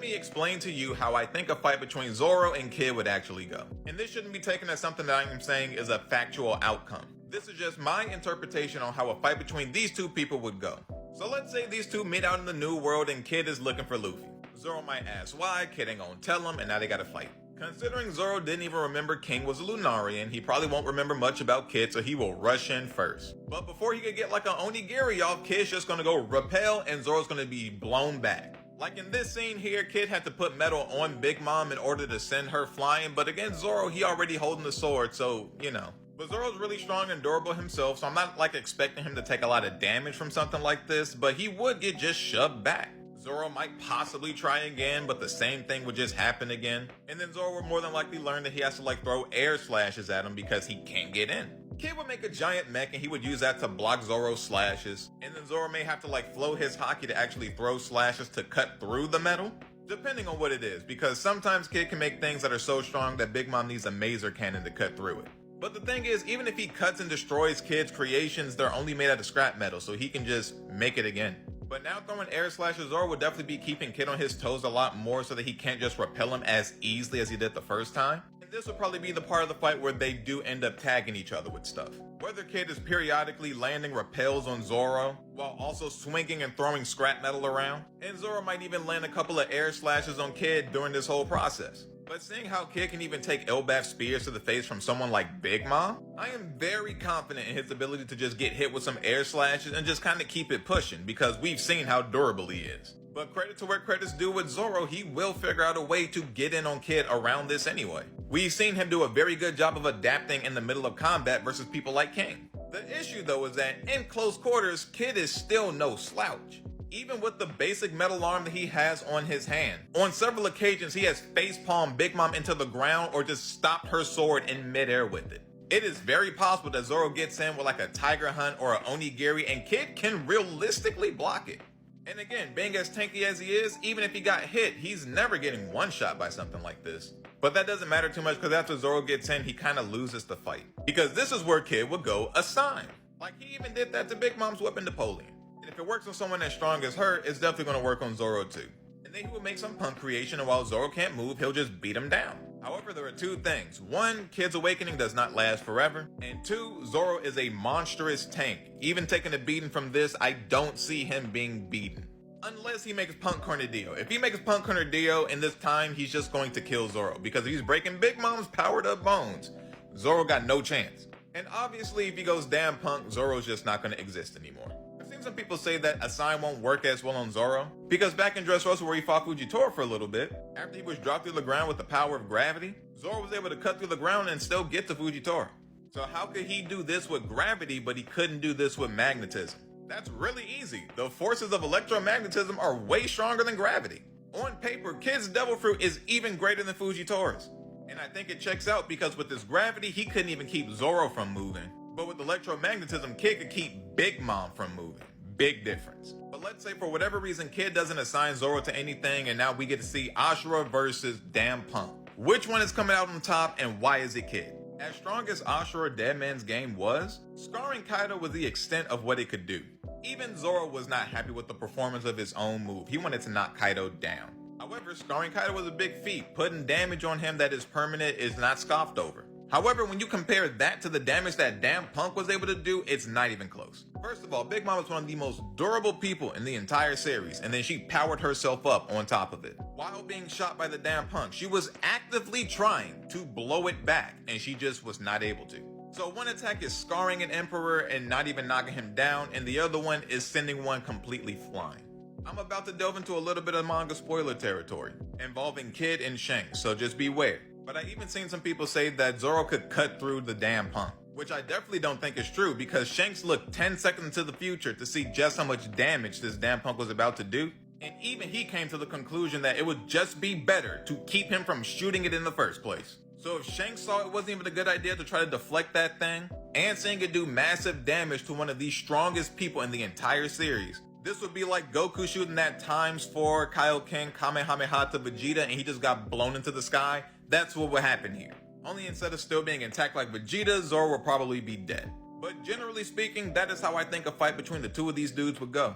me explain to you how I think a fight between Zoro and Kid would actually go. And this shouldn't be taken as something that I am saying is a factual outcome. This is just my interpretation on how a fight between these two people would go. So let's say these two meet out in the new world and Kid is looking for Luffy. Zoro might ask why, Kid ain't gonna tell him, and now they gotta fight. Considering Zoro didn't even remember King was a Lunarian, he probably won't remember much about Kid, so he will rush in first. But before he could get like an onigiri off, Kid's just gonna go repel and Zoro's gonna be blown back. Like in this scene here, Kid had to put metal on Big Mom in order to send her flying, but against Zoro, he already holding the sword, so, you know. But Zoro's really strong and durable himself, so I'm not like expecting him to take a lot of damage from something like this, but he would get just shoved back. Zoro might possibly try again, but the same thing would just happen again. And then Zoro would more than likely learn that he has to like throw air slashes at him because he can't get in. Kid would make a giant mech and he would use that to block Zoro's slashes. And then Zoro may have to like flow his haki to actually throw slashes to cut through the metal. Depending on what it is, because sometimes Kid can make things that are so strong that Big Mom needs a maser cannon to cut through it. But the thing is, even if he cuts and destroys Kid's creations, they're only made out of scrap metal, so he can just make it again. But now throwing air slashes Zoro would definitely be keeping Kid on his toes a lot more so that he can't just repel him as easily as he did the first time. And this would probably be the part of the fight where they do end up tagging each other with stuff. Whether Kid is periodically landing repels on Zoro, while also swinging and throwing scrap metal around, and Zoro might even land a couple of air slashes on Kid during this whole process. But seeing how Kid can even take Elbaf spears to the face from someone like Big Mom, I am very confident in his ability to just get hit with some air slashes and just kind of keep it pushing, because we've seen how durable he is. But credit to where credit's due with Zoro, he will figure out a way to get in on Kid around this anyway. We've seen him do a very good job of adapting in the middle of combat versus people like King. The issue though is that in close quarters, Kid is still no slouch. Even with the basic metal arm that he has on his hand. On several occasions, he has facepalmed Big Mom into the ground or just stopped her sword in midair with it. It is very possible that Zoro gets in with like a tiger hunt or an onigiri and Kid can realistically block it. And again, being as tanky as he is, even if he got hit, he's never getting one shot by something like this. But that doesn't matter too much because after Zoro gets in, he kind of loses the fight. Because this is where Kid would go assign. Like he even did that to Big Mom's weapon Napoleon. And if it works on someone as strong as her, it's definitely going to work on Zoro too. And then he will make some punk creation, and while Zoro can't move, he'll just beat him down. However, there are two things. One, Kid's awakening does not last forever. And two, Zoro is a monstrous tank. Even taking a beating from this, I don't see him being beaten. Unless he makes Punk Cornadillo. If he makes Punk Cornadillo in this time, he's just going to kill Zoro. Because if he's breaking Big Mom's powered up bones, Zoro got no chance. And obviously, if he goes damn punk, Zoro's just not going to exist anymore. I've seen some people say that Assign won't work as well on Zoro, because back in Dressrosa where he fought Fujitora for a little bit, after he was dropped through the ground with the power of gravity, Zoro was able to cut through the ground and still get to Fujitora. So how could he do this with gravity, but he couldn't do this with magnetism? That's really easy. The forces of electromagnetism are way stronger than gravity. On paper, Kid's Devil Fruit is even greater than Fujitora's. And I think it checks out because with this gravity, he couldn't even keep Zoro from moving. But with electromagnetism, Kid could keep Big Mom from moving. Big difference. But let's say for whatever reason, Kid doesn't assign Zoro to anything, and now we get to see Ashura versus Damn Punk. Which one is coming out on top, and why is it Kid? As strong as Ashura Dead Man's game was, scarring Kaido was the extent of what it could do. Even Zoro was not happy with the performance of his own move. He wanted to knock Kaido down. However, scarring Kaido was a big feat. Putting damage on him that is permanent is not scoffed over. However, when you compare that to the damage that Damn Punk was able to do, it's not even close. First of all, Big Mom was one of the most durable people in the entire series, and then she powered herself up on top of it. While being shot by the Damn Punk, she was actively trying to blow it back, and she just was not able to. So one attack is scarring an Emperor and not even knocking him down, and the other one is sending one completely flying. I'm about to delve into a little bit of manga spoiler territory, involving Kid and Shanks, so just beware. But I even seen some people say that Zoro could cut through the Damn Punk, which I definitely don't think is true because Shanks looked 10 seconds into the future to see just how much damage this Damn Punk was about to do, and even he came to the conclusion that it would just be better to keep him from shooting it in the first place. So if Shanks saw it wasn't even a good idea to try to deflect that thing, and seeing it do massive damage to one of the strongest people in the entire series, this would be like Goku shooting that ×4 Kaioken Kamehameha to Vegeta and he just got blown into the sky. That's what would happen here. Only instead of still being intact like Vegeta, Zoro will probably be dead. But generally speaking, that is how I think a fight between the two of these dudes would go.